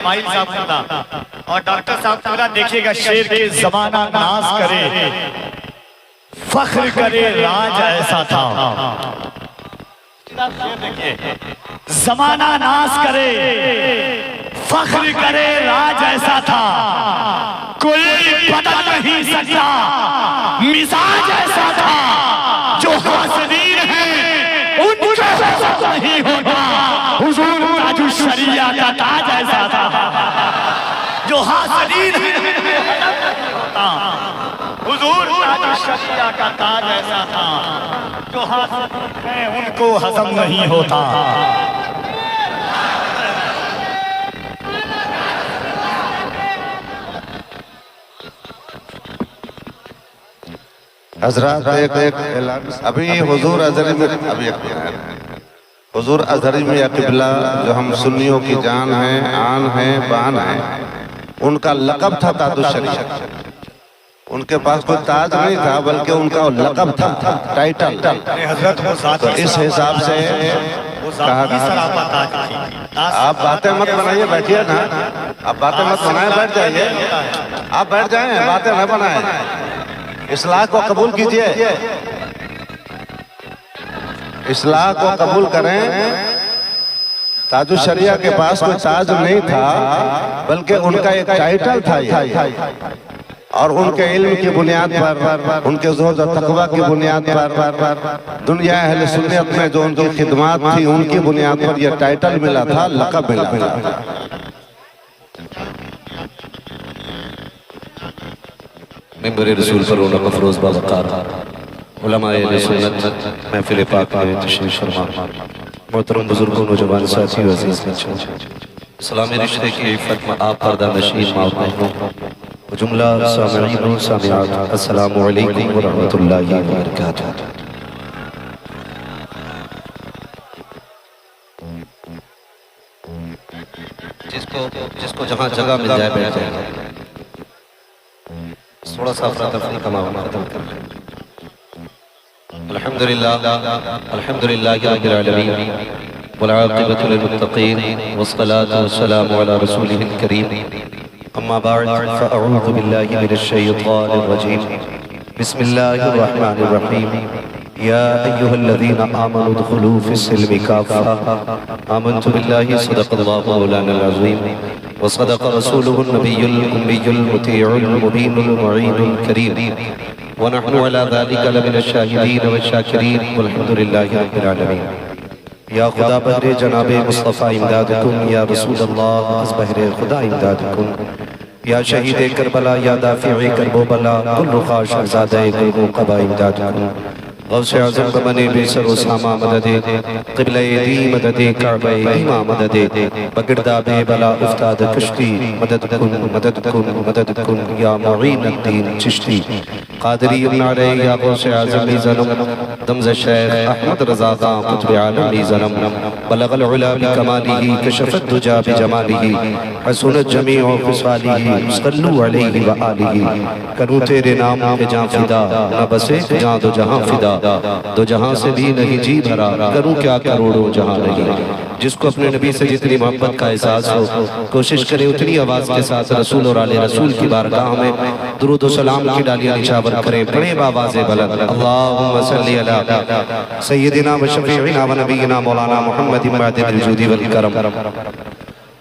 اسماعیل صاحب کا اور ڈاکٹر صاحب کا دیکھیے گا شیر کے زمانہ ناز کرے فخر کرے راج ایسا تھا زمانہ ناز کرے فخر کرے راج ایسا تھا کوئی بدل نہیں سکتا مزاج ایسا تھا جو حاسدین ہیں ان کا نہیں ہوتا حضور تاج الشریعہ کا تاج ایسا تھا جو حاسدین ہیں حضور تاج الشریعہ کا تاج ایسا تھا جو حاسدین ہیں ان کو ہضم نہیں ہوتا حضرات ایک ابھی حضور ازہری میں حضور ازہری میں یا قبلہ جو ہم سنیوں کی جان ہیں آن ہیں بان ہیں ان کا لقب تھا تاج الشریعہ ان کے پاس کوئی تاج نہیں تھا بلکہ ان کا لقب تھا ٹائٹل تو اس حساب سے کہا گیا آپ باتیں مت بنائیے بیٹھیے نا آپ باتیں مت بنائیں بیٹھ جائیے آپ بیٹھ جائیں باتیں نہ بنائیں اصلاح کو قبول کیجئے اصلاح کو قبول کریں تاج الشریعہ کے پاس کوئی تاج نہیں تھا بلکہ ان کا ایک ٹائٹل تھا اور ان کے علم کی بنیاد پر ان کے زہد و تقوی کی بنیاد پر دنیا اہل سنت میں جو ان کی خدمات تھی ان کی بنیاد پر یہ ٹائٹل ملا تھا لقب ملا تھا ممبر رسول پر رونق افروز باوقار علماء اہل سنت محفل پاک میں تشریف فرما محترم بزرگوں نوجوان ساتھی و عزیز بچوں اسلامی رشتے کی عفت میں آپ پردہ نشین ماں بہنوں و جملہ سامعین و سامعات السلام علیکم ورحمۃ اللہ وبرکاتہ جس کو جہاں جگہ مل جائے بیٹھ جائے تھوڑا سا افراد کا معاملہ ختم کر لیں الحمدللہ رب العالمین والعاقبۃ للمتقین والصلاة والسلام علی رسولہ الکریم اما بعد فاعوذ باللہ من الشیطان الرجیم بسم اللہ الرحمن الرحیم یا ایہا الذین آمنوا ادخلوا فی السلم کافہ آمنت باللہ صدق اللہ مولانا العظیم وصدق رسوله النبي الأمي المطيع المبين المعين الكريم ونحن على ذلك لمن الشاهدين والشاكرين والحمد لله رب العالمين یا خدا بہر جناب مصطفیٰ امدادکم یا رسول اللہ از بہر خدا امدادکم یا شہید کربلا یا دافع کرب و بلا کل خاش ازادہ کل قبا امدادکم غوث اعظم بمنے بے سر و سامہ مدد قبلہ دی مدد کعبہ ایمہ مدد بگردہ بے بلا افتاد کشتی مدد کن یا معین الدین چشتی قادری ابن علیہ یا غوث اعظم لی ظلم دمز شیخ احمد رضا خان قطب عالم لی ظلم بلغ العلا بکمالہ کشفت دجا بجمالہ حسنت جمیع خصالہ صلو علیہ وآلہ کروں تیرے نام کے جان فدا نہ بسے جان دو جہاں فدا دو جہاں سے بھی نہیں جی بھرا کروں کیا کروڑوں جہاں نہیں جس کو اپنے نبی سے جتنی محبت کا احساس ہو کوشش کرے اتنی آواز کے ساتھ رسول اور آل رسول کی بارگاہ میں درود و سلام کی ڈالیاں نچھاور کریں بڑے باواز بلند اللہم صلی علی سیدنا و شفیعنا و نبینا مولانا محمد معدن الجود والکرم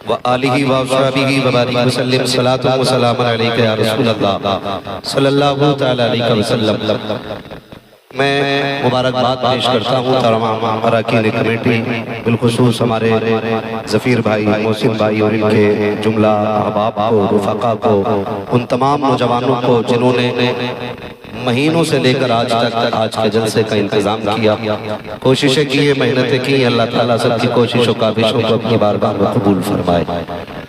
وآلہ وآصحابہ وبارک وسلم صلاة و سلام علیکہ یا رسول اللہ صلی اللہ تعالی علیہ وسلم میں مبارکباد پیش کرتا ہوں تمام اراکین کمیٹی بالخصوص ہمارے ظفیر بھائی محسن بھائی اور ان کے جملہ احباب کو رفقا کو ان تمام نوجوانوں کو جنہوں نے مہینوں سے لے کر آج تک آج کے جلسے کا انتظام کیا کوششیں کی محنتیں کی اللہ تعالیٰ سب کی کوششوں کابشوں کو اپنی بارگاہ میں قبول فرمائے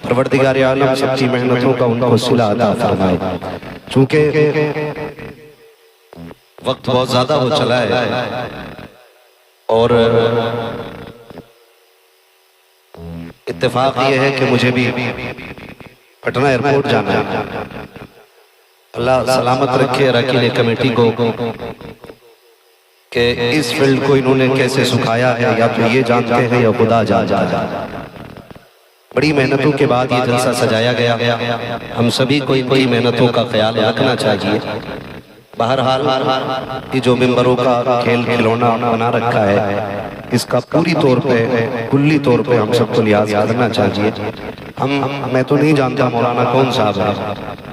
پروردگار عالم سب کی محنتوں کا ان کو صلہ عطا فرمائے چونکہ وقت بہت زیادہ ہو چلا ہے اور اتفاق یہ ہے کہ مجھے بھی پٹنہ ایئرپورٹ جانا ہے اللہ سلامت رکھے اراکین کمیٹی کو کہ اس فیلڈ کو انہوں نے کیسے سکھایا ہے یا تو یہ جانتے ہیں یا خدا جانتا ہے بڑی محنتوں کے بعد یہ جلسہ سجایا گیا، ہم سبھی کو ان کی محنتوں کا خیال رکھنا چاہیے۔ بہرحال یہ جو ممبروں کا کھیل کھلونا بنا رکھا ہے، اس کا پوری طور پہ کلی طور پہ ہم سب کو لحاظ کرنا چاہیے۔ میں تو نہیں جانتا مولانا کون صاحب ہے،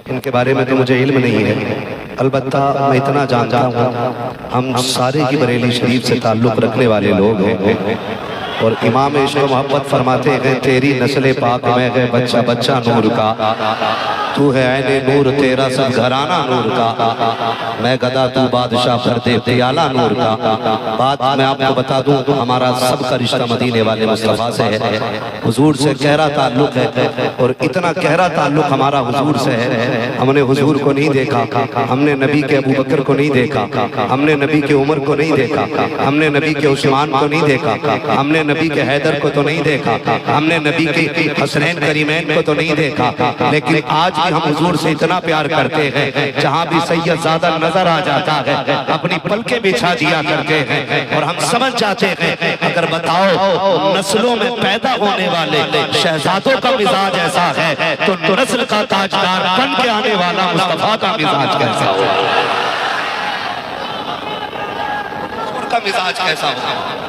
ان کے بارے میں تو مجھے علم نہیں ہے، البتہ میں اتنا جانتا ہوں ہم سارے کی بریلی شریف سے تعلق رکھنے والے لوگ ہیں، اور امام عشق و محبت فرماتے ہیں تیری نسل پاک میں ہے بچہ بچہ نور کا، تو ہے عین نور تیرا سب گھرانہ نور کا، میں گدا تو بادشاہ بھر دے پیالہ نور کا۔ بات میں آپ کو بتا دوں ہمارا سب کا رشتہ مدینے والے مصطفیٰ سے ہے، حضور سے گہرا تعلق ہے، اور اتنا گہرا تعلق ہمارا حضور سے ہے، ہم نے حضور کو نہیں دیکھا، ہم نے نبی کے ابو بکر کو نہیں دیکھا، ہم نے نبی کے عمر کو نہیں دیکھا، ہم نے نبی کے عثمان کو نہیں دیکھا، ہم نے نبی کے حیدر کو تو نہیں دیکھا، ہم نے نبی کے حسنین کریمین کو تو نہیں دیکھا، لیکن آج بھی ہم حضور سے اتنا پیار کرتے ہیں، جہاں بھی سید زادہ نظر آ جاتا ہے اپنی پلکیں بچھا دیا کرتے ہیں، اور ہم سمجھ جاتے ہیں اگر بتاؤ نسلوں میں پیدا ہونے والے شہزادوں کا مزاج ایسا ہے تو نسل کا تاجدار بن کے آنے والا مصطفیٰ کا مزاج کیسا ہوگا، حضور کا مزاج کیسا ہوگا۔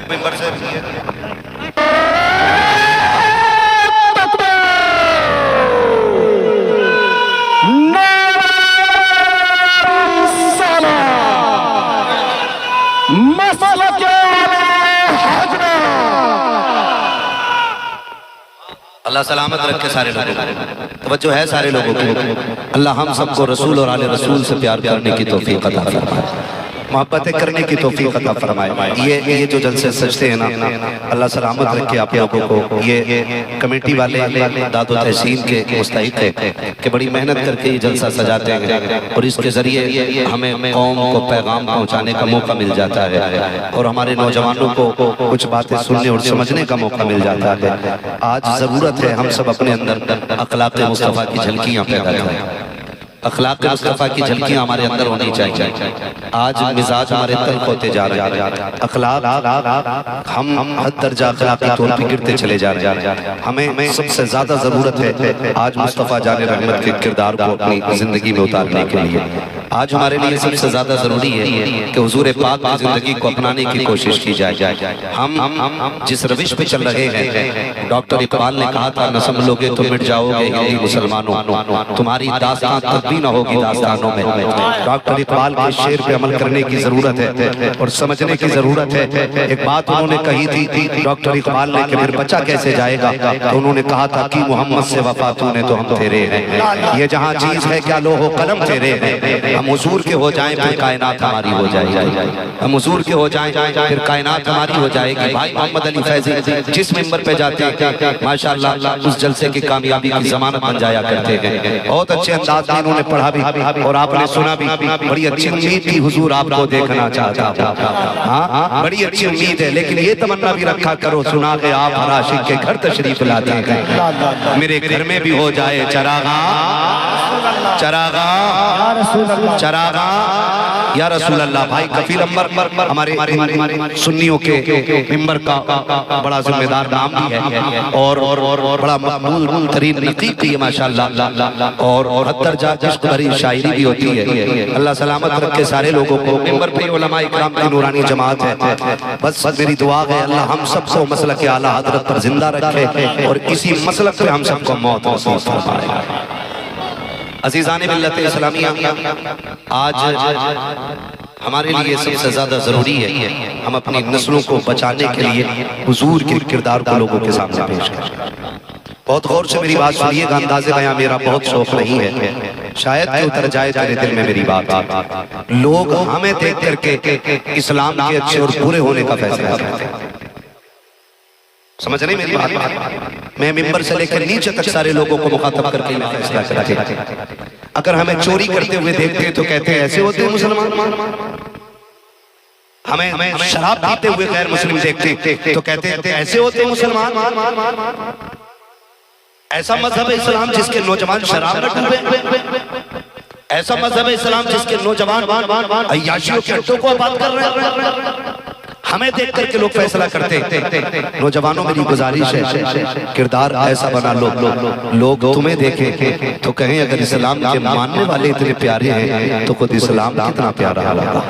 ممبر سے اللہ سلامت رکھے سارے لوگوں کو، توجہ ہے سارے لوگوں کو، اللہ ہم سب کو رسول اور آل رسول سے پیار کرنے کی توفیق عطا فرمائے، محبتیں کرنے کی توفیق عطا فرمائے۔ یہ جو جلسے سجتے ہیں نا، اللہ سلامت رکھے آپ لوگوں کو۔ یہ کمیٹی والے داد و تحسین کے مستحق ہیں کہ بڑی محنت کر کے یہ جلسہ سجاتے ہیں، اور اس کے ذریعے ہمیں قوم کو پیغام پہنچانے کا موقع مل جاتا ہے، اور ہمارے نوجوانوں کو کچھ باتیں سننے اور سمجھنے کا موقع مل جاتا ہے۔ آج ضرورت ہے ہم سب اپنے اندر اخلاق مصطفیٰ کی جھلکیاں پیدا کریں، اخلاق مصطفیٰ کی جھلکیاں ہمارے اندر ہونی چاہیے۔ آج مزاج ہمارے تلخ ہوتے جا رہے ہیں، اخلاق ہم حد درجہ اخلاقی طور پہ گرتے چلے جا رہے ہیں۔ ہمیں سب سے زیادہ ضرورت ہے آج مصطفیٰ جان رحمت کے کردار کو اپنی زندگی میں اتارنے کے لیے۔ آج ہمارے لیے سب سے زیادہ ضروری ہے کہ حضور پاک کی زندگی کو اپنانے کی کوشش کی جائے۔ ہم جس روش پہ چل رہے ہیں، ڈاکٹر اقبال نے کہا تھا نہ سنبھلو گے تو مٹ جاؤ گے ہندی مسلمانوں، تمہاری داستان تک بھی نہ ہوگی داستانوں میں۔ ڈاکٹر اقبال کے شعر پہ عمل کرنے کی ضرورت ہے اور سمجھنے کی ضرورت ہے۔ ایک بات انہوں نے کہی تھی ڈاکٹر اقبال نے کہ پھر بچہ کیسے جائے گا، تو انہوں نے کہا تھا کہ محمد سے وفا تو نے تو ہم تیرے ہیں، یہ جہاں چیز ہے کیا لوح و قلم تیرے ہیں۔ ہم حضور کے ہو جائیں پھر کائنات ہماری ہو جائے گی، ہم حضور کے ہو جائیں پھر کائنات ہماری ہو جائے گی۔ بھائی محمد علی فیضی جس ممبر پہ جاتے ہیں ماشاءاللہ اس جلسے کی کامیابی کی ضمانت بن جایا کرتے ہیں۔ بہت اچھے انداز میں انہوں نے پڑھا بھی اور آپ نے سنا بھی، بڑی اچھی امید تھی حضور آپ کو دیکھنا چاہتا تھا، بڑی اچھی امید ہے، لیکن یہ تمنا بھی رکھا کرو سنا کہ آپ ہر عاشق کے گھر تشریف لاتے ہیں، میرے گھر میں بھی ہو جائے چراغاں چراغاں چراغاں یا رسول اللہ۔ بھائی کفیل انور ہمارے سنیوں کے ممبر کا بڑا ذمہ دار نام بھی ہے، اور بڑا مقبول ترین نقیب بھی ہے ماشاءاللہ، اور حد درجہ عشق بھری شاعری بھی ہوتی ہے۔ اللہ سلامت رکھے سارے لوگوں کو۔ ممبر پہ علماء اکرام کی نورانی جماعت ہے، بس میری دعا ہے اللہ ہم سب کو مسلک اعلیٰ حضرت پر زندہ رکھے اور اسی مسلک پہ ہم سب کو موت نصیب فرمائے۔ عزیزان ملت اسلامیہ، آج ہمارے لیے سب سے زیادہ ضروری ہے ہم اپنی نسلوں کو بچانے کے لیے حضور کے کردار کو لوگوں کے سامنے پیش کریں۔ بہت غور سے میری بات سنیے گا، انداز بیاں میرا بہت شوق نہیں ہے، شاید کہ اتر جائے تیرے دل میں میری بات۔ لوگ ہمیں دیکھ کر کے اسلام کے اچھے اور برے ہونے کا فیصلہ کرتے ہیں، سمجھ نہیں میری بات؟ میں ممبر سے لے کر نیچے تک سارے لوگوں کو مخاطب کر کے فیصلہ کرتے ہیں۔ اگر ہمیں چوری کرتے ہوئے دیکھتے ہیں تو کہتے ہیں ایسے ہوتے ہیں مسلمان، ہمیں شراب پیتے ہوئے غیر مسلم دیکھتے تو کہتے ہیں ایسے ہوتے مسلمان؟ ایسا مذہب اسلام جس کے نوجوان شراب نہ ڈوبے، ایسا مذہب اسلام جس کے نوجوان عیاشیوں کے اڈوں کو آباد کر رہے ہیں۔ ہمیں دیکھ کر کے لوگ فیصلہ کرتے ہیں۔ نوجوانوں میری گزارش ہے کردار ایسا بنا لو لوگ تمہیں دیکھیں تو کہیں اگر اسلام کے ماننے والے اتنے پیارے ہیں تو خود اسلام کتنا پیارا ہوگا،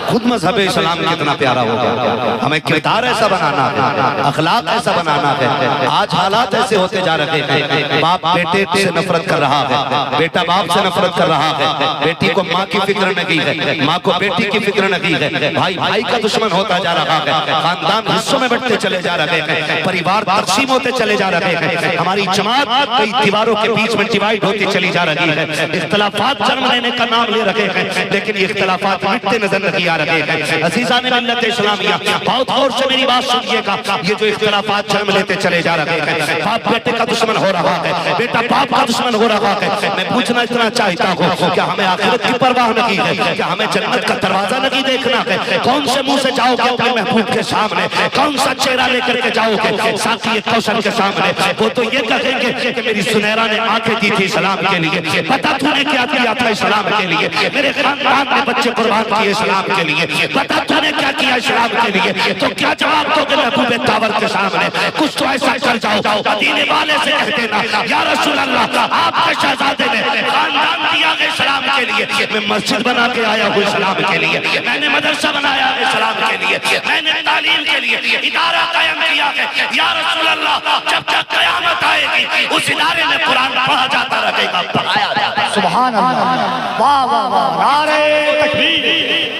خود مذہب اسلام کتنا پیارا ہوگا۔ ہمیں کردار ایسا بنانا ہے، اخلاق ایسا بنانا ہے۔ آج حالات ایسے ہوتے جا رہے ہیں، باپ بیٹے سے نفرت کر رہا ہے، بیٹا باپ سے نفرت کر رہا ہے، بیٹی کو ماں کی فکر نہیں ہے، ماں کو بیٹی کی فکر نہیں ہے، بھائی بھائی کا دشمن ہوتا جا رہا ہے، خاندان حصوں میں بٹتے چلے جا رہے ہیں، پریوار تقسیم ہوتے چلے جا رہے ہیں، ہماری جماعت کئی دیواروں کے بیچ میں ڈیوائیڈ ہوتی چلی جا رہی ہے، اختلافات جنم لینے کا نام لے رہے ہیں لیکن یہ اختلافات مٹتے نظر نہیں آ رہے ہیں۔ عزیزان ملت اسلامیہ بہت غور سے میری بات سنیے گا، یہ جو اختلافات جنم لیتے چلے جا رہے ہیں، باپ بیٹے کا دشمن ہو رہا ہے، بیٹا باپ کا دشمن ہو رہا ہے، میں پوچھنا اتنا چاہتا ہوں کیا ہمیں آخرت کی پرواہ نہیں ہے؟ کیا ہمیں جنت کا دروازہ نہیں دیکھنا ہے؟ کون سے منہ سے جاؤ گے اپنے محبوب کے سامنے؟ کون سا چہرہ لے کر کے جاؤ گے ساقی کوثر کے سامنے؟ وہ تو یہ کہیں گے کہ میری سنیرا نے آنکھیں دی تھی اسلام کے لیے، پتہ تو نے کیا کیا تھا اسلام کے لیے، میرے خاندان نے بچے قربان کیے اسلام کے لیے، پتہ تو نے کیا کیا اسلام کے لیے۔ تو کیا جواب دو گے محبوب تاور کے سامنے؟ کچھ تو ایسا کر جاؤ مدینے والے سے کہہ دینا یا رسول اللہ آپ کے شہزادے نے خاندان دیا ہے اسلام کے لیے، میں مسجد بنا کے آیا ہوں اسلام کے لیے، میں نے مدرسہ بنایا ہے اسلام کے لیے، میں نے تعلیم کے لیے ادارہ قائم کیا ہے، یا رسول اللہ جب تک قیامت آئے گی اس ادارے میں قرآن پڑھا جاتا رہے گا، پڑھایا جاتا ہے۔ سبحان اللہ، واہ واہ واہ، نعرہ تکبیر۔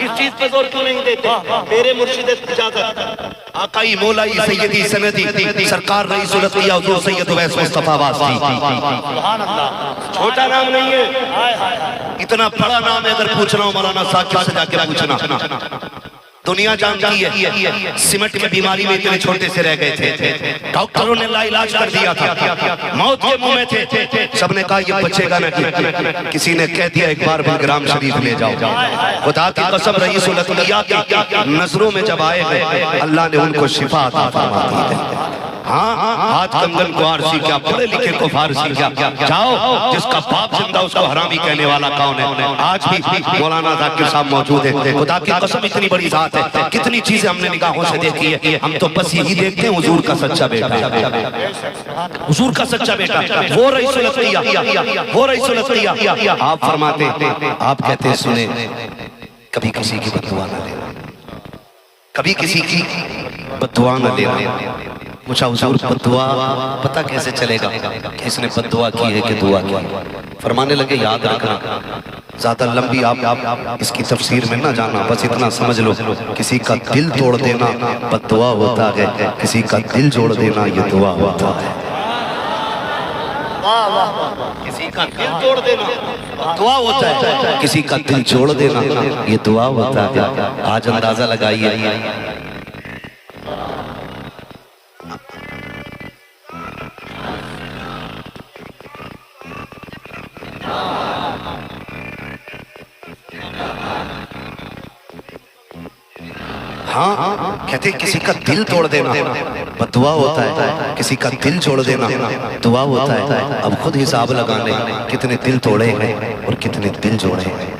اس چیز پہ زور کیوں نہیں دیتے؟ میرے مرشد اجازت آقائی مولائی سیدی سندی سرکار رئیس الانبیاء حضور سید اویس مصطفیٰ واسطی، چھوٹا نام نہیں ہے، اتنا بڑا نام ہے۔ اگر پوچھنا ہو مولانا ثاقب سے جا کے پوچھنا، دنیا جانتی ہے سمٹ کی بیماری میں اتنے چھوٹے سے رہ گئے تھے، ڈاکٹروں نے لا علاج کر دیا تھا، موت کے منہ میں تھے، سب نے کہا یہ بچے گا نہیں، کسی نے کہہ دیا ایک بار بلگرام شریف لے جاؤ۔ خدا کی قسم رئیس الانبیاء کی نظروں میں جب آئے ہیں اللہ نے ان کو شفا عطا فرما دی ہے۔ ہاں ہاتھ کنگن کو آرسی کیا، پڑھے لکھے کو فارسی کیا، جاؤ جس کا باپ زندہ اس کو حرامی کہنے والا کون ہے؟ آج بھی مولانا ذاکر صاحب موجود ہیں، خدا کی قسم اتنی بڑی ذات ہے، کتنی چیزیں ہم نے نگاہوں سے دیکھی ہے، ہم تو بس یہی دیکھتے ہیں حضور کا سچا بیٹا، حضور کا سچا بیٹا، وہ رئیس الانبیاء، وہ رئیس الانبیاء۔ آپ فرماتے آپ کہتے ہیں سنیں کبھی کسی کی بددعا نہ دینا، کبھی کسی کی بددعا نہ دینا۔ پوچھا حضور بددعا پتہ کیسے چلے گا کہ اس نے بددعا کی ہے کہ دعا کی؟ فرمانے لگے یاد رکھنا، زیادہ لمبی آپ اس کی تفسیر میں نہ جانا، بس اتنا سمجھ لو کسی کا دل توڑ دینا بددعا ہوتا ہے، کسی کا دل جوڑ دینا یہ دعا ہوتا ہے۔ کسی کا دل توڑ دینا دعا ہوتا ہے، کسی کا دل جوڑ دینا یہ دعا ہوتا ہے۔ آج اندازہ لگائیے ہاں کہتے ہیں کسی کا دل توڑ دینا بددعا ہوتا ہے، کسی کا دل جوڑ دینا دعا ہوتا ہے۔ اب خود حساب لگانے کتنے دل توڑے ہیں اور کتنے دل جوڑے ہیں،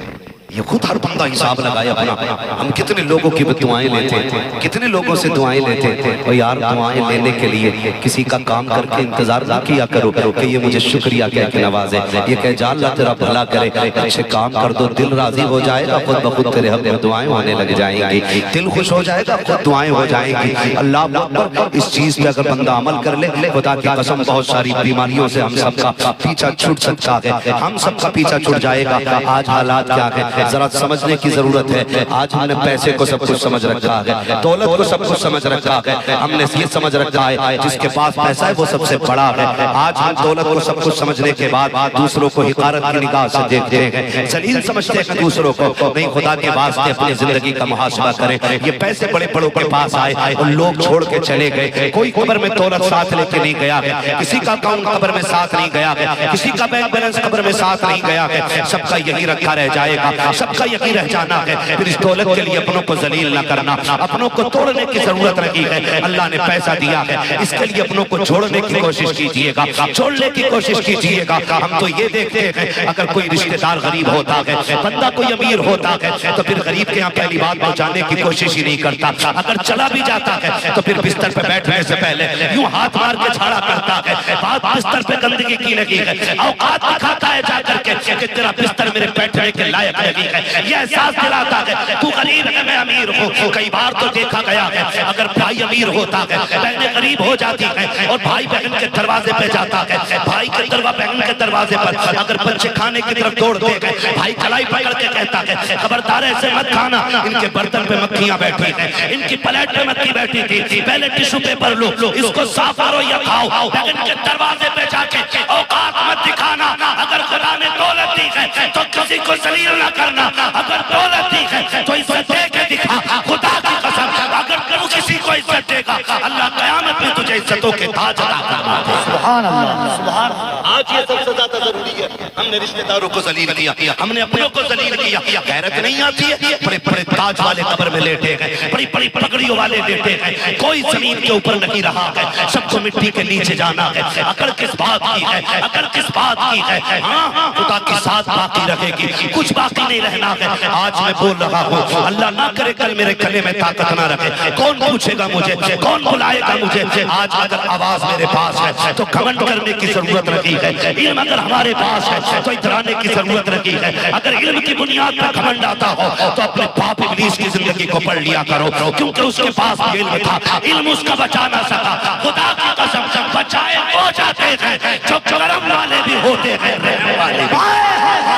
یہ خود ہر بندہ حساب لگائے اپنا۔ ہم کتنے لوگوں کی بھی دعائیں لیتے ہیں، کتنے لوگوں سے دعائیں لیتے ہیں، اور یار دعائیں لینے کے لیے کسی کا کام کر کے انتظار نہ کیا کرو کہ یہ مجھے شکریہ کہہ کے نوازے، یہ کہے جا اللہ تیرا بھلا کرے، اچھے کام کر دو، دل راضی ہو جائے گا، خود بخود تیرے حق میں دعائیں ہونے لگ جائیں گی، دل خوش ہو جائے گا، خود دعائیں ہو جائیں گی۔ اللہ اکبر، اس چیز پہ اگر بندہ عمل کر لے خدا کی قسم بہت ساری بیماریوں سے ہم سب کا پیچھا چھوٹ سکتا ہے، ہم سب کا پیچھا چھوٹ جائے گا۔ آج حالات کیا ہے ذرا سمجھنے کی ضرورت ہے۔ آج ہم نے پیسے کو سب کچھ سمجھ رکھا ہے، دولت کو سب کچھ سمجھ رکھا ہے، ہم نے یہ سمجھ رکھا ہے جس کے پاس پیسہ ہے وہ سب سے بڑا ہے۔ آج ہم دولت کو سب کچھ سمجھنے کے بعد دوسروں کو حقارت کی نگاہ سے دیکھتے ہیں، ذلیل سمجھتے ہیں دوسروں کو۔ نہیں، خدا کے واسطے اپنی زندگی کا محاسبہ کریں۔ یہ پیسے بڑے بڑوں کے پاس آئے اور لوگ چھوڑ کے چلے گئے، کوئی قبر میں دولت ساتھ لے کے نہیں گیا، کسی کا اکاؤنٹ قبر میں ساتھ نہیں گیا، کسی کا بینک بیلنس قبر میں ساتھ نہیں گیا، سب کا یہی رکھا رہ جائے گا۔ سب کا یقین رہ جانا ہے، پھر اس دولت کے لیے اپنوں کو ذلیل نہ کرنا، اپنوں کو توڑنے کی ضرورت نہیں ہے۔ اللہ نے پیسہ دیا ہے، اس کے لیے اپنوں کو چھوڑنے کی کوشش کیجئے گا، چھوڑنے کی کوشش کیجئے گا۔ ہم تو یہ دیکھتے ہیں اگر کوئی رشتہ دار غریب ہوتا ہے، بندہ کوئی امیر ہوتا ہے تو پھر غریب کے یہاں پہلی بات پہنچانے کی کوشش ہی نہیں کرتا، اگر چلا بھی جاتا ہے تو پھر بستر پہ بیٹھنے سے پہلے یوں ہاتھ مار کے چھاڑا کرتا ہے، بات بستر پہ گندگی کی لگی ہے، اوقات دکھاتا ہے جا کر کے کہ تیرا بستر میرے بیٹھنے کے لائق لگی ہے، یہ احساس دلاتا ہے تو غریب ہے میں امیر ہوں۔ کئی بار تو دیکھا گیا ہے اگر بھائی امیر ہوتا ہے بہنیں غریب ہو جاتی ہیں اور بھائی بہن کے دروازے پہ جاتا ہے، بھائی کے بہن کے دروازے پر اگر بچے کھانے کی طرف دوڑتے ہیں بھائی کلائی پکڑ کے کہتا ہے خبردار ایسے مت کھانا، ان کے برتن پہ مکھیاں بیٹھی ہیں، ان کی پلیٹ پہ مکھی بیٹھی تھی، پہلے ٹشو پیپر لو اس کو صاف کرو یا کھاؤ۔ بہن کے دروازے پہ جا کے اوقات مت دکھانا، اگر خدا نے دولت دی ہے تو کسی کو ذلیل نہ کرنا، اگر دولت دی ہے تو عزت دے کے دکھا، خدا کی قسم اگر تو کسی کو عزت دے گا اللہ قیامت میں تجھے عزتوں کے تاج عطا کرنا ہے۔ سبحان اللہ، سبحان اللہ۔ آج یہ سب سے زیادہ ضروری ہے، ہم نے رشتہ داروں کو ذلیل کیا، ہم نے اپنوں کو ذلیل کیا، غیرت نہیں آتی ہے، بڑے بڑے تاج والے قبر میں لیٹے گئے، بڑی بڑی پگڑیوں والے لیٹے گئے، کوئی زمین کے اوپر نہیں رہا ہے، سب کو مٹی کے نیچے جانا ہے۔ اگر کس بات کی ہے، اگر کس بات کی ہے، ہاں خدا کی ساتھ باقی رہے گی، کچھ باقی نہیں رہنا ہے۔ آج میں بول رہا ہوں اللہ نہ کرے کل میرے گلے میں طاقت نہ رکھے، کون پوچھے گا مجھے، کون بلائے گا مجھے؟ آج اگر آواز میرے پاس ہے تو گھمنڈ کرنے کی ضرورت نہیں ہے، علم اگر ہمارے پاس ہے تو اترانے کی ضرورت نہیں ہے۔ اگر علم کی بنیاد پر گھمنڈ آتا ہو تو اپنے باپ ابلیس کی زندگی کو پڑھ لیا کرو، کیونکہ اس کے پاس علم تھا، علم اس کا بچا نہ سکا۔ خدا کی قسم بچائے ہو جاتے ہیں جو کرم والے بھی ہوتے ہیں، رحم والے بھی۔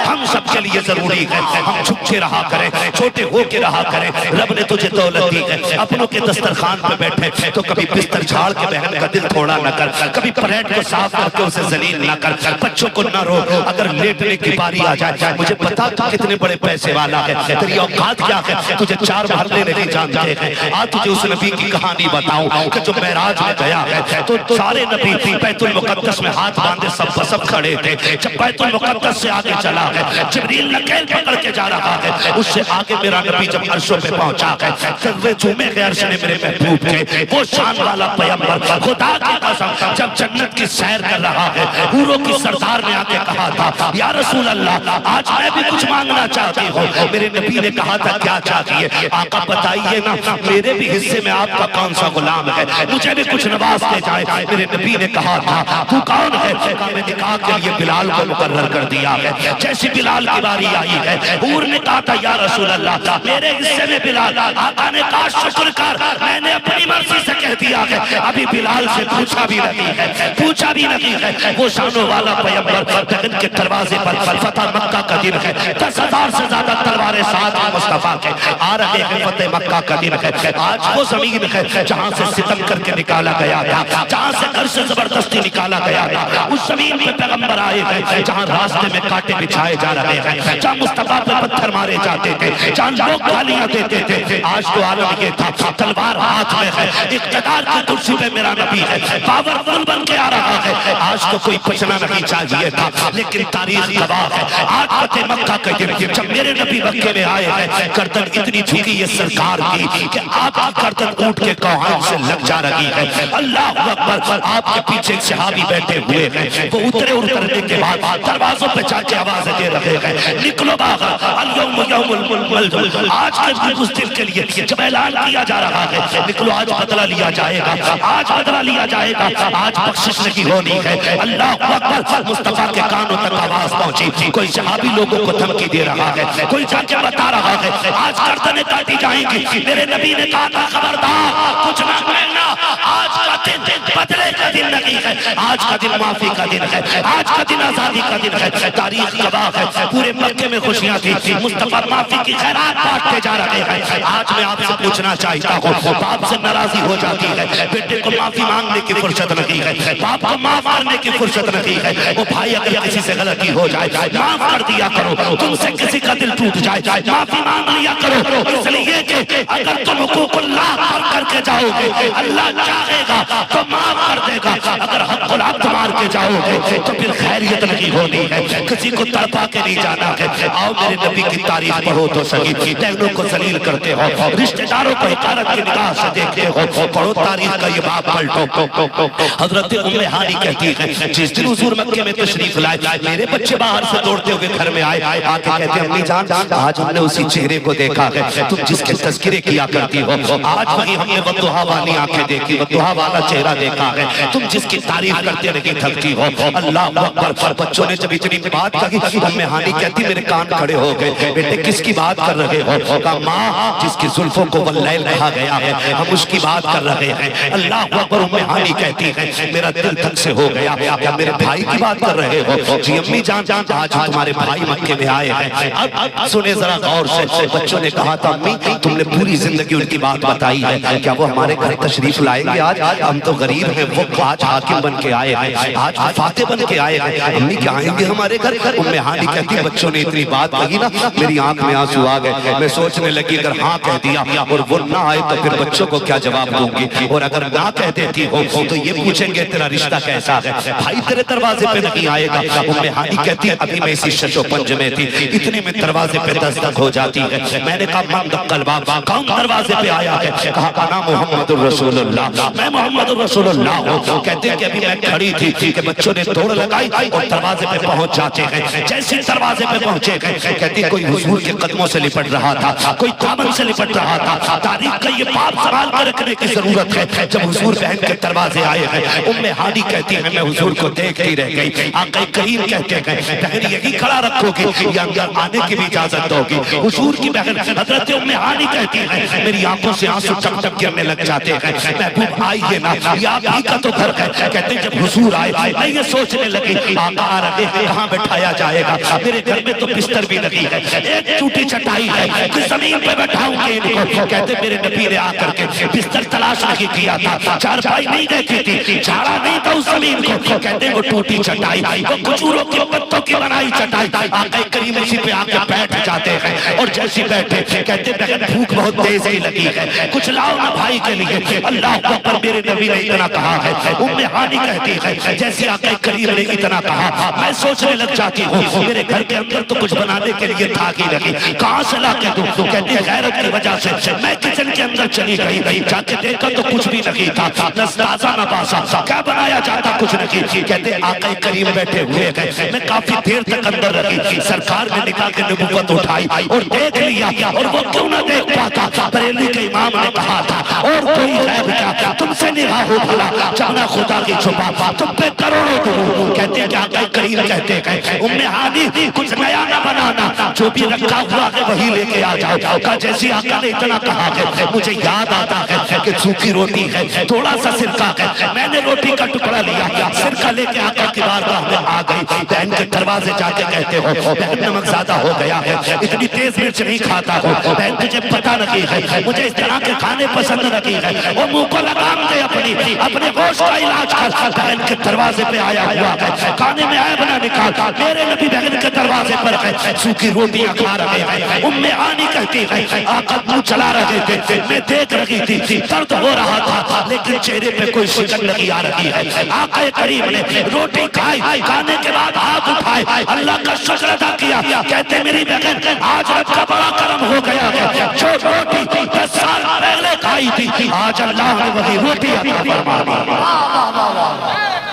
ہم سب کے لیے ضروری ہے ہم چھپ کے رہا کریں، چھوٹے ہو کے رہا کریں۔ رب نے تجھے دولت دی ہے، اپنوں کے دسترخوان پہ بیٹھے تو کبھی بستر جھاڑ کے بہن کا دل تھوڑا نہ کر، کبھی پلیٹ کو صاف کر کے اسے ذلیل نہ کر، بچوں کو نہ رو۔ اگر لیٹنے کی باری آ جائے مجھے پتا تو کتنے بڑے پیسے والا ہے، تیری اوقات کیا ہے، تجھے چار محلے نہیں جانتے ہیں۔ آج تجھے اس نبی کی کہانی بتاؤں کہ جو معراج میں گیا ہے تو سارے نبی بیت المقدس میں ہاتھ باندھے سب کھڑے تھے۔ جب بیت المقدس سے آگے چلا ہے جبریل نکیل پکڑ کے جا رہا ہے، اس سے آگے میرا نبی جب عرشوں پہ پہنچا ہے سروے جھومے کے عرش نے میرے محبوب کے وہ شان والا پیغمبر خدا کی قسم جب جنت کی سیر کر رہا ہے حوروں کی سردار نے آ کے کہا تھا یا رسول اللہ آج میں بھی کچھ مانگنا چاہتی ہوں۔ میرے نبی نے کہا تھا کیا چاہتی ہے؟ آقا بتائیے نا، میرے بھی حصے میں آپ کا کون سا غلام ہے، مجھے بھی کچھ نواز دے جائے۔ میرے نبی نے کہا تھا تو کون ہے؟ کہا میں نکاح کے لیے بلال کو مقرر کر دیا ہے۔ جیسی بلال کی باری آئی ہے حور نے کہا تھا یا رسول اللہ میرے حصے میں بلال۔ آقا نے کہا شکر کر، میں نے اپنی مرضی سے کہہ دیا ہے، ابھی بلال سے پوچھا بھی نہیں ہے، پوچھا بھی نہیں ہے۔ وہ شانوں والا پیغمبر دہن کے دروازے پر فتح مکہ کا دن ہے، 10,000 سے زیادہ تلواریں ساتھ ہیں مصطفیٰ کے آ رہے ہیں، فتح مکہ کا دن ہے۔ آج وہ زمین ہے جہاں سے ستم کر کے نکالا گیا تھا، جہاں سے گھر سے زبردستی نکالا گیا تھا، اس زمین پہ پیغمبر آئے ہیں جہاں راستے میں کانٹے بچھائے جا رہے ہیں، جہاں مصطفیٰ پہ پتھر مارے جاتے تھے، جہاں لوگ گالیاں دیتے تھے۔ آج تو عالم یہ تھا تلوار ہاتھ میں ہے، اقتدار کی کرسی پہ میرا نبی ہے، پاورفل بن کے آ رہا ہے۔ آج تو کوئی پوچھنا نہیں چاہیے تھا لیکن تاریخ گواہ ہے آج فتح مکہ کا دن جب میرے نبی مکے میں آئے ہیں، گردن اتنی جھکی یہ سرکار کی کہ آپ کی گردن اونٹ کے کوہان سے لگ جا رہی ہے۔ اللہ اکبر، آپ کے پیچھے ایک صحابی بیٹھے ہوئے ہیں، وہ اترنے کے بعد دروازوں پہ جا کے آوازیں دے رہے ہیں نکلو باغ اليوم یوم الملجم۔ آج کے اس دن کے لیے جب اعلان کیا جا رہا ہے نکلو آج بدلہ لیا جائے گا، آج بدلہ لیا جائے گا، آج بخشش نہیں ہونی ہے۔ اللہ اکبر، مصطفیٰ کے کانوں تک آواز پہنچی، کوئی صحابی لوگوں کو دھمکی دے رہا ہے، کوئی جا کے بتا رہا ہے آج گردنیں کاٹی جائیں گی۔ میرے نبی نے کہا تھا خبردار کچھ نہ کہنا، آج کا دن بدلے کا دن نہیں ہے، آج کا دن معافی کا دن ہے، آج کا دن آزادی کا دن ہے۔ تاریخ گواہ ہے پورے مکے میں خوشیاں تھی، مصطفیٰ معافی کی خیرات بانٹتے جا رہے ہیں۔ آج میں آپ سے پوچھنا چاہتا ہوں، باپ سے ناراضی ہو جاتی ہے، بیٹے کو معافی مانگنے کی فرصت نہیں ہے، باپ کو معاف کرنے کی فرصت نہیں ہے۔ وہ بھائی اگر کسی سے غلطی ہو جائے معاف کر دیا کرو، تم سے کسی کا دل ٹوٹ جائے معافی مانگ لیا کرو، اس لیے کہ اگر تم حقوق اللہ پر کر کے جاؤ گے اللہ چاہے گا تو معاف کر دے گا، اگر حق العبد مار کے جاؤ گے تو پھر خیریت نہیں ہونی ہے، کسی کو تڑپا کے نہیں جانا ہے۔ آؤ میرے نبی کی تعریف پڑھو تو صحیح، بہنوں کو ذلیل کرتے ہو، رشتہ داروں کو حقارت کی نگاہ سے دیکھتے ہو، پڑھو تاریخ کا یہ باب پلٹو۔ حضرت ام ہانی کہتی ہے جس دن حضور مکے میں تشریف لائے میرے بچے باہر سے دوڑتے ہوئے گھر میں آئے، آ کے کہتے ہیں امی جان آج ہم نے اسی چہرے کو دیکھا ہے تم جس کے تذکرے کیا کرتی ہو، آج وہی ہم نے والضحیٰ والی آنکھیں دیکھی، والضحیٰ والا چہرہ دیکھا ہے، تم جس کی تعریف کرتے نہیں تھکتی ہو۔ اللہ اکبر۔ بچوں نے جب اتنی بات کہی ام ہانی کہتی میرے کان کھڑے ہو گئے، بیٹے کس کی بات کر رہے ہو؟ کہا ماں جس کی زلفوں کو واللیل کہا گیا ہے ہم اس کی بات کر رہے ہیں۔ اللہ اکبر۔ ام ہانی کہتی ہے میرا دل تھک سے ہو گیا، کیا میرے بھائی کی بات کر رہے ہو؟ جی امی جان آج تمہارے بھائی مکے میں آئے ہیں۔ اب سنیں ذرا غور سے، بچوں نے کہا تھا امی تم نے پوری زندگی ان کی بات بتائی ہے، کیا وہ ہمارے گھر تشریف لائیں گے آج؟ ہم تو غریب ہیں، وہ آج حاکم بن کے آئے ہیں، آج فاتح بن کے آئے ہیں، امی کیا آئیں گے ہمارے گھر؟ ام ہانی کہتی بچوں نے اتنی بات کہی نا میری آنکھ میں آنسو آ گئے، میں سوچنے لگی اگر ہاں کہہ دیا اور وہ نہ آئے تو پھر بچوں کو کیا جواب دوں گی، اور اگر نہ کہہ دیتی ہو تو یہ پوچھیں گے تیرا رشتہ کیسا ہے، بھائی تیرے دروازے پہ نہیں آئے گا۔ ام ہانی کہتی ابھی میں اسی شش و پنج میں تھی، اتنے میں دروازے پہ دستک ہو جاتی ہے، میں نے کہا من دق الباب، کون دروازے پہ آیا ہے؟ کہا انا محمد الرسول اللہ، میں محمد الرسول اللہ ہوں۔ کہتے ہیں کہ ابھی میں کھڑی تھی کہ بچوں نے دوڑ لگائی اور دروازے پہ پہنچ جاتے ہیں، جیسے دروازے پہ پہنچے گئے کہتے ہیں کوئی حضور کے قدموں سے لپٹ رہا تھا، کوئی دامن سے لپٹ رہا تھا۔ تاریخ کا یہ باب سوال کر رکھنے کی ضرورت ہے، جب حضور بہن کے دروازے آئے ہیں ام ہانی کہتی ہے میں حضور کو دیکھتی رہ گئی، آقا کریم کہتے ہیں بہن یہی کھڑا رکھو گی یا اندر آنے کی بھی اجازت دو گی؟ حضور کی بہن حضرت ام ہانی کہتی ہے میری آنکھوں سے آنسو ٹپ ٹپ گرنے لگ جاتے ہیں، محبوب آئیے نا یہ آپ ہی کا تو گھر ہے۔ کہتے ہیں جب حضور آئے میں یہ سوچنے لگی آقا آ رہے ہیں کہاں بٹھایا جائے گا، میرے گھر میں تو بستر بھی نہیں ہے، ایک ٹوٹی چٹائی ہے کہ زمین پہ بٹھاؤں گے ان کو؟ کہتے میرے نبی نے آ کر کے بستر تلاش نہیں کیا تھا، چارپائی نہیں دیکھی تھی، جھاڑا نہیں تھا اس زمین کو، کہتے وہ ٹوٹی چٹائی، وہ کھجوروں کے پتوں کی بنائی چٹائی، آقا کریم اسی پہ آ کے بیٹھ جاتے ہیں، اور جیسے بیٹھے کہتے بہن بھوک بہت تیز ہی لگی ہے، کچھ لاؤ نا بھائی کے لیے۔ اللہ اکبر۔ میرے نبی نے اتنا کہا ہے، ام ہانی کہتی ہے جیسے آقا کریم نے اتنا کہا میں سوچنے لگ جاتی ہوں میرے گھر کے اندر تو کچھ بنانے کے لیے تھا ہی نہیں، کہاں سے لا کے دوں؟ کہتی غیرت کی وجہ سے میں کچن کے اندر چلی گئی، جا کے دیکھا تو کچھ بھی نہیں تھا، نہ تازہ نہ باسا، کیا بنایا جاتا کچھ نہیں۔ کہتے آقا کریم بیٹھے ہوئے ہیں، میں کافی دیر تک اندر رہی، سرکار نے نکال کے نبوت اٹھائی اور دیکھ لیا، اور وہ کیوں نہ دیکھ پاتا؟ بریلی کے امام نے کہا تھا اور کوئی غیب کیا تم سے نگاہ ہو بھلا جانا خدا کی چھپا تم پہ کروڑوں درود۔ کہتے ہیں کہ آقا کریم کہتے ہیں ام ہانی کچھ نیا نہ بنانا، جو بھی رکھا ہوا ہے وہی لے کے آ جاؤ۔ کہا جیسی آقا نے اتنا کہا ہے مجھے یاد آتا ہے کہ سوکھی روٹی ہے، تھوڑا سا سرکہ ہے، میں نے روٹی کا ٹکڑا لیا، سرکہ لے کے آقا کی بارگاہ میں آ گئی۔ بہن کے دروازے جا کے کہتے ہو بہن نمک زیادہ ہو گیا ہے، اتنی تیز مرچ نہیں کھاتا ہو، بہن تجھے پتہ نہیں ہے مجھے اس طرح کے کھانے پسند نہیں ہے، وہ منہ کو لگام دے اپنے گوشت کا علاج کر۔ بہن کے دروازے پہ آیا ہوا ہے، کھانے میں عیب نہ نکال، میرے نبی بہن کے دروازے پر ہے، سوکھی روٹیاں کھا رہے ہیں۔ ام ہانی کہتی ہے آقا منہ چلا رہے تھے، میں دیکھ رہی تھی، درد ہو رہا تھا لیکن چہرے پہ کوئی شکن نہیں آ رہی ہے۔ آقا کریم نے روٹی کھائی، کھانے کے بعد ہاتھ اٹھائے، اللہ کا شکر ادا کیا، کہتے میری بہن آج رب کا بڑا کرم ہو گیا ہے، جو روٹی 10 سال پہلے کھائی تھی آج اللہ نے وہی روٹی عطا فرما دی۔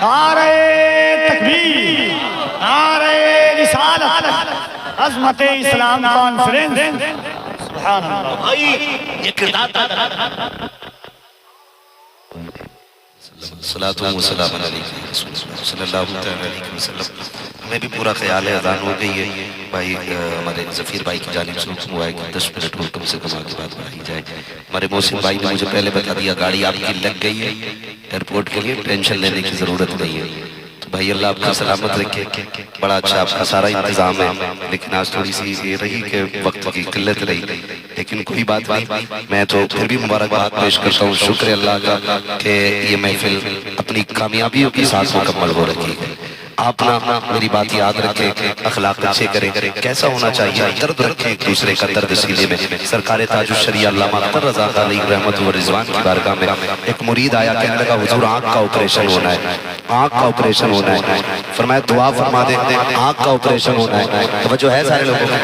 نعرہ تکبیر، نعرہ رسالت، عظمت اسلام کانفرنس، سبحان اللہ۔ بھائی یہ کردار صلاۃ و سلام علیکم صلی اللہ علیہ وسلم۔ ہمیں بھی پورا خیال ہے اذان ہو گئی ہے، بھائی ہمارے ظفیر بھائی کی جانب سے حکم ہوا ہے کہ 10 منٹ اور کم سے کم آگے بات بڑھائی جائے۔ ہمارے محسن بھائی نے مجھے پہلے بتا دیا گاڑی آپ کی لگ گئی ہے ایئرپورٹ کے لیے، ٹینشن لینے کی ضرورت نہیں ہے، تو بھائی اللہ آپ کا سلامت رکھے۔ بڑا اچھا آپ کا سارا انتظام ہے، لیکن آج تھوڑی سی یہ رہی کہ وقت کی قلت رہی، لیکن کوئی بات نہیں، میں تو پھر بھی مبارکباد پیش کرتا ہوں، شکر اللہ کا کہ یہ محفل اپنی کامیابیوں کے ساتھ مکمل ہو رہی ہے۔ آپ نا میری بات یاد رکھیں، اخلاق اچھے کریں، کیسا ہونا چاہیے، درد رکھیں ایک دوسرے کا درد سینے میں۔ سرکار تاج الشریعہ علامہ اختر رضا علیہ رحمت و رضوان کی بارگاہ میں ایک مرید آیا، کہنے لگا حضور آنکھ کا آپریشن ہونا ہے، آنکھ کا آپریشن ہونا ہے۔ فرمایا دعا فرما دیں، آنکھ کا آپریشن ہونا ہے۔ توجہ ہے سارے لوگوں کو؟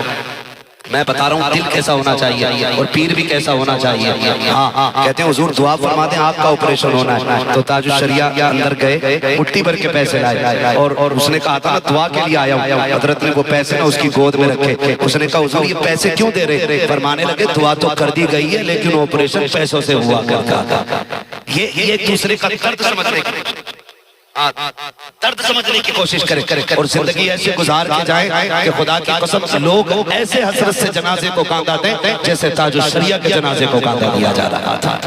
میں بتا رہا ہوں دل کیسا ہونا چاہیے اور پیر بھی کیسا ہونا چاہیے۔ ہاں کہتے ہیں حضور دعا فرما دیں آنکھ کا آپریشن ہونا ہے۔ تو تاج الشریعہ اندر گئے، مٹھی بھر کے پیسے لائے اور اس نے کہا تھا نا دعا کے لیے آیا ہوں۔ حضرت نے وہ پیسے نا اس کی گود میں رکھے، اس نے کہا حضور یہ پیسے کیوں دے رہے؟ فرمانے لگے دعا تو کر دی گئی ہے لیکن آپریشن پیسوں سے ہوا کرتا تھا۔ یہ ایک دوسرے کا درد سمجھنے کی درد سمجھنے کی کوشش کریں اور زندگی ایسے گزار کے جائیں کہ خدا کی قسم لوگ ایسے حسرت سے جنازے کو کاندھا دیں جیسے تاج الشریعہ کے جنازے کو کاندھا دیا جا رہا تھا۔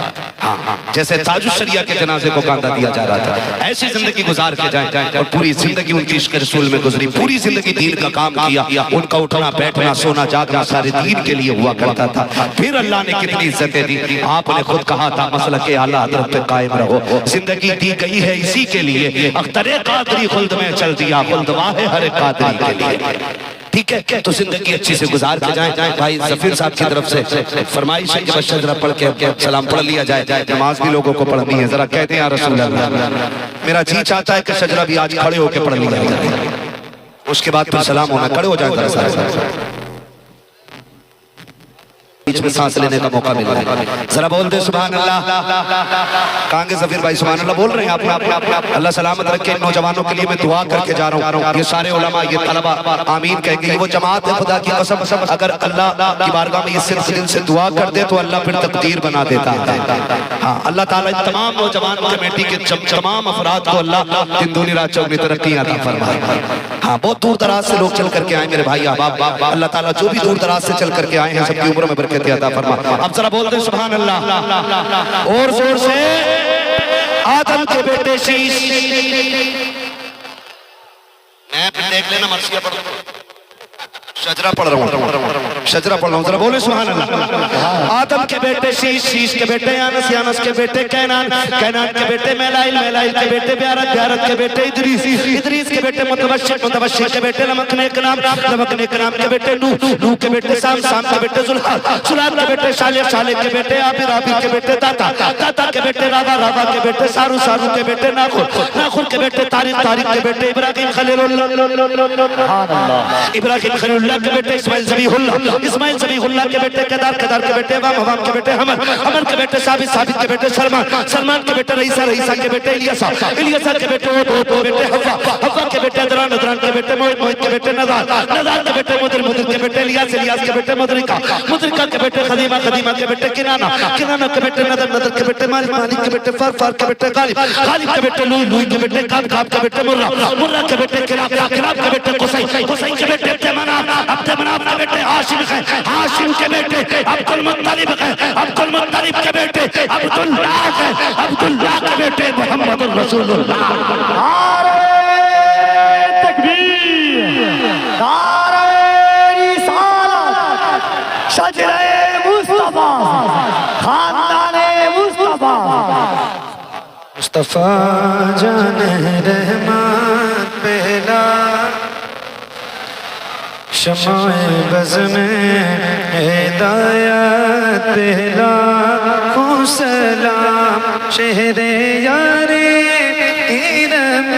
جیسے تاج الشریعہ کے جنازے کو کاندھا دیا جا رہا تھا، ایسی زندگی گزار کے جائیں اور پوری زندگی ان کی عشق رسول میں گزری، پوری زندگی دین کا کام کیا، ان کا اٹھنا بیٹھنا سونا جاگنا سارے دین کے لیے ہوا کرتا تھا۔ پھر اللہ نے کتنی عزتیں دی، آپ نے خود کہا تھا مسلک اعلیٰ حضرت پہ قائم رہو، زندگی دی گئی ہے اسی کے لیے، اختر قادری خلد میں چل دیا، خلد واہ ہر قادری کے لیے۔ ٹھیک ہے تو زندگی اچھی سے گزار کے جائیں۔ بھائی ظفیر صاحب کی طرف سے فرمائش ہے کہ بس شجرہ پڑھ کے سلام پڑھ لیا جائے، نماز بھی لوگوں کو پڑھنی ہے، ذرا کہتے ہیں یا رسول اللہ۔ میرا جی چاہتا ہے کہ شجرہ بھی آج کھڑے ہو کے پڑھ لیا جائے، اس کے بعد پھر سلام ہونا، کھڑے ہو جائیں ذرا، بیچ میں سانس لینے کا موقع مل رہا ہے، ذرا بول دے سبحان اللہ۔ کہاں گے ظفیر بھائی سبحان اللہ بول رہے ہیں آپ؟ اللہ سلامت رکھے نوجوانوں کے لیے میں دعا کر کے جا رہا ہوں، یہ سارے علماء یہ طلبہ آمین کہیں گے، وہ جماعت ہے خدا کی قسم اگر اللہ کی بارگاہ میں یہ صرف دل سے دعا کر دے تو اللہ پھر تقدیر بنا دیتا ہے۔ ہاں اللہ تعالیٰ تمام نوجوان کمیٹی کے تمام افراد کو اللہ دن دنیا رات چوگنی ترقی عطا فرمائے۔ ہاں بہت دور دراز سے لوگ چل کر کے آئے میرے بھائی احباب، اللہ تعالیٰ جو بھی دور دراز سے چل کر کے آئے ہیں سب کی عمر میں برکت عطا فرما۔ اب ذرا بول دیں سبحان اللہ اور زور سے، آدم کے بیٹے شیش، میں پھر دیکھ لینا مرثیہ پڑھ شجرہ پڑھ رہا ہوں، شجرہ پڑھ رہا ہوں، ذرا بولے سبحان اللہ۔ آدم کے بیٹے شیش، شیش کے بیٹے یانس، یانس کے بیٹے کینان، کینان کے بیٹے میلائل، میلائل کے بیٹے بیارت، بیارت کے بیٹے ادریس، ادریس کے بیٹے متوشق، متوشق کے بیٹے لمک نیک نام، لمک نیک نام کے بیٹے نوح، نوح کے بیٹے سام، سام کے بیٹے زلحال، زلحال کے بیٹے شالح، شالح کے بیٹے عابر، عابر کے بیٹے داتا، داتا کے بیٹے راوا، راوا کے بیٹے سارو، سارو کے بیٹے ناخر، ناخر کے بیٹے طارق، طارق کے بیٹے ابراہیم خلیل اللہ، ابراہیم خلیل اللہ کے بیٹے اسماعیل ذبیح اللہ، اسماعیل ذبیح اللہ کے بیٹے کدار، کدار کے بیٹے عوام، عوام کے بیٹے حمر، حمر کے بیٹے ثابت، ثابت کے بیٹے سلمان، سلمان کے بیٹے رئیسہ، رئیسہ کے بیٹے الیسا، الیسا کے بیٹے وہ بیٹے حوا، حوا کے بیٹے ادران، ادران کے بیٹے موہد، موہد کے بیٹے نزار، نزار کے بیٹے مدر، مدر کے بیٹے الیاس، الیاس کے بیٹے مدرکہ، مدرکہ کے بیٹے خدیمہ، خدیمہ کے بیٹے کنانہ، کنانہ کے بیٹے نظر، نظر کے بیٹے مالک، مالک کے بیٹے فار، فار کے بیٹے غالب، غالب کے بیٹے لوئی، لوئی کے بیٹے کاب، کاب کے بیٹے مرہ، مرہ کے بیٹے کلاب، کلاب کے بیٹے قصی، قصی کے بیٹے عبد مناف، عبد مناف کے بیٹے ہاشم ہیں، ہاشم کے بیٹے عبد المطلب ہیں، عبد المطلب کے بیٹے عبداللہ ہیں، عبداللہ کے بیٹے محمد الرسول اللہ۔ نعرہ تکبیر، نعرہ رسالت، شجرہ مصطفیٰ، خاندان مصطفیٰ، مصطفیٰ جان رحمت پہلا شمع بز میں ہدایت پہلا کو سلام شہر یار ارم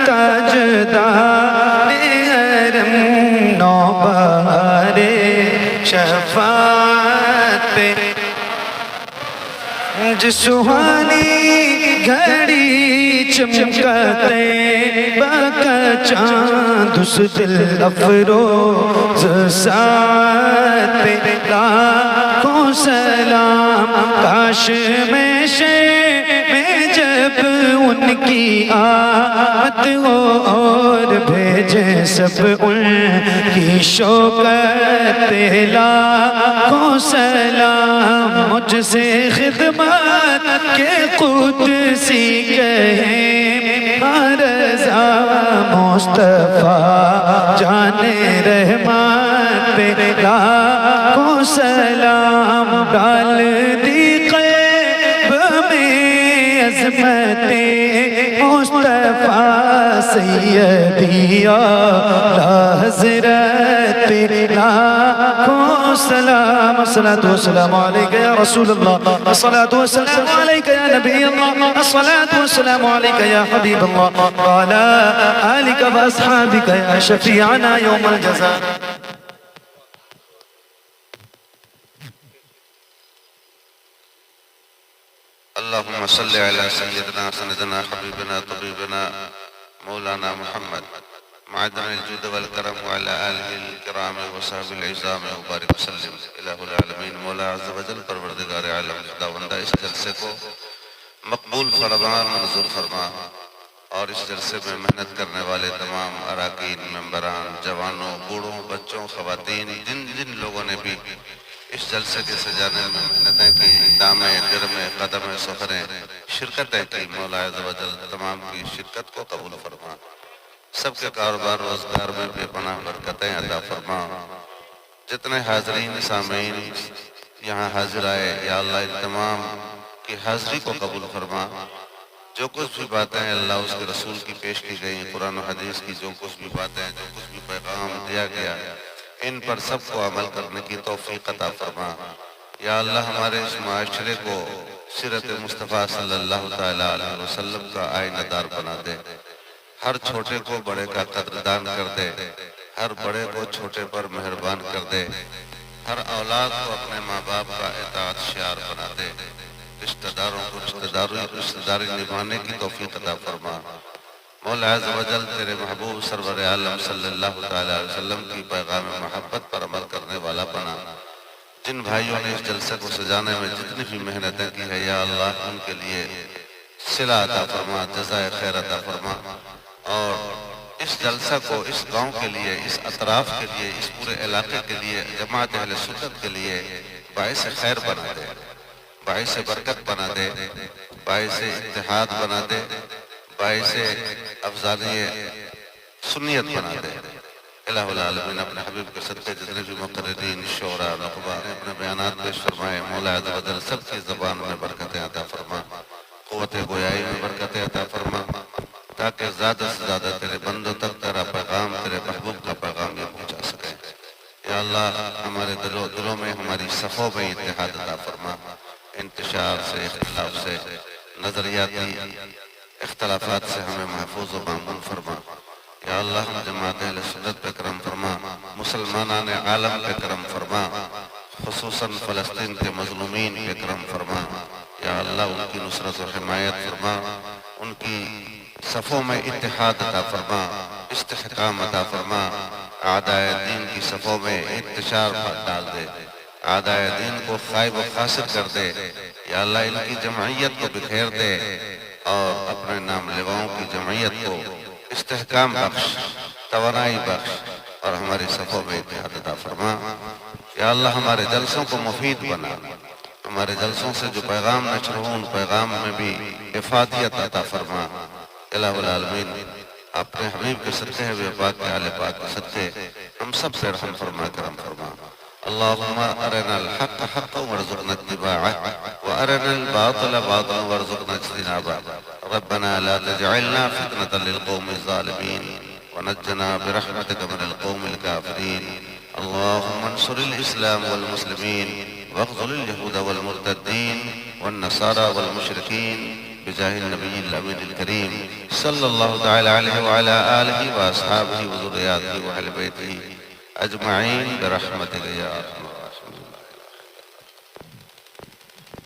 تاجدار حرم نوبہار شفاعت پہ جس سہانی گھڑی چمکتے باقا چاند اس دل افروز ساتھ پہ لاکھوں سلام کاش میں میں جب ان کی آمد ہو اور بھیجے سب ان کی شوکت پہ لاکھوں سلام مجھ سے خدمت کے قدسی کہیں رضا مصطفیٰ جان رحمت پہ لاکھوں سلام ڈال دی قلب میں عظمتیں مصطفیٰ سیدی اعلیٰ حضرت پہ لاکھوں سلام الصلاة والسلام علیکہ یا رسول اللہ الصلاة والسلام علیکہ یا نبی اللہ الصلاة والسلام علیکہ یا حبیب اللہ وعلا آلکہ واصحابکہ یا شفیعنا یوم الجزاء. اللهم صل على سيدنا سندنا حبيبنا طبيبنا مولانا محمد معدن الجود والكرم وعلى آله الكرام وصحبه العظام وبارك وسلم. الہ العالمین مولا عز و جل پروردگار عالم خداوندہ اس جلسے کو مقبول فرما منظور فرما اور اس جلسے میں محنت کرنے والے تمام اراکین ممبران جوانوں بوڑھوں بچوں خواتین جن جن لوگوں نے بھی اس جلسے کے سجانے میں محنتیں کی دامیں درمیں قدمیں سخریں شرکتیں کی مولا عز و جل تمام کی شرکت کو قبول فرما. سب کے کاروبار روزگار میں بے پناہ برکتیں عطا فرما. جتنے حاضرین سامعین یہاں حاضر آئے یا اللہ ان تمام کی حاضری کو قبول فرما. جو کچھ بھی باتیں اللہ اس کے رسول کی پیش کی گئی قرآن و حدیث کی جو کچھ بھی باتیں جو کچھ بھی پیغام دیا گیا ان پر سب کو عمل کرنے کی توفیق عطا فرما. یا اللہ ہمارے اس معاشرے کو سیرت مصطفیٰ صلی اللہ تعالیٰ علیہ وسلم کا آئینہ دار بنا دے. ہر چھوٹے کو بڑے کا قدردان کر دے. ہر بڑے کو چھوٹے پر مہربان کر دے. ہر اولاد کو اپنے ماں باپ کا اطاعت شعار بنا دے. رشتہ داروں کو رشتہ داری نبھانے کی توفیق عطا فرما. مولا عز و جل تیرے محبوب سرور عالم صلی اللہ تعالیٰ علیہ وسلم کی پیغام محبت پر عمل کرنے والا بنا. جن بھائیوں نے اس جلسے کو سجانے میں جتنی بھی محنتیں کی ہے یا اللہ ان کے لیے صلہ عطا فرما جزائے خیر عطا فرما. اور اس جلسہ کو اس گاؤں کے لیے اس اطراف کے لیے اس پورے علاقے کے لیے جماعت اہل سنت کے لیے باعث خیر بنا دے باعث برکت بنا دے باعث اتحاد بنا دے باعث افضالی سنیت بنا دے. الہ العالمین اپنے حبیب کے صدقے جتنے بھی مقررین شعراء نقبہ نے اپنے بیانات پیش فرمائے مولا عز و جل سب کی زبان میں برکتیں عطا فرما. قوت گویائی میں برکتیں عطا فرما تاکہ زیادہ سے زیادہ تیرے بندوں تک تیرا پیغام تیرے محبوب کا پیغام یہ پہنچا سکے. یا اللہ ہمارے دلوں میں ہماری صفوں میں اتحاد عطا فرما. انتشار سے اختلاف سے نظریاتی اختلافات سے ہمیں محفوظ و معمون فرما. یا اللہ جماعت اہل سنت پہ کرم فرما. مسلمانان عالم پہ کرم فرما. خصوصاً فلسطین کے مظلومین پہ کرم فرما. یا اللہ ان کی نصرت و حمایت فرما. ان کی صفوں میں اتحاد عطا فرما استحکام عطا فرما. اعدائے دین کی صفوں میں انتشار ڈال دے. اعدائے دین کو خائب و خاسر کر دے. یا اللہ ان کی جمعیت کو بکھیر دے اور اپنے نام لیواؤں کی جمعیت کو استحکام بخش توانائی بخش اور ہماری صفوں میں اتحاد عطا فرما. یا اللہ ہمارے جلسوں کو مفید بنا. ہمارے جلسوں سے جو پیغام نشر ہوں ان پیغام میں بھی افادیت عطا فرما. الہ العالمین اپنے حبیب کے صدقے بے پاک کے آل پاک کے صدقے ہم سب سے رحم فرما کرم فرما. اللہم ارنا الحق حقا وارزقنا اتباعه وارنا الباطل باطلا وارزقنا اجتنابه. ربنا لا تجعلنا فتنة للقوم الظالمين ونجنا برحمتك من القوم الكافرين. اللهم انصر الإسلام والمسلمين واخذل اليهود والمرتدين والنصارى والمشركين بجاه النبي الأمين الكريم صلى الله تعالى عليه وعلى آله وأصحابه وذرياته وأهل بيته أجمعين برحمتك يا أرحم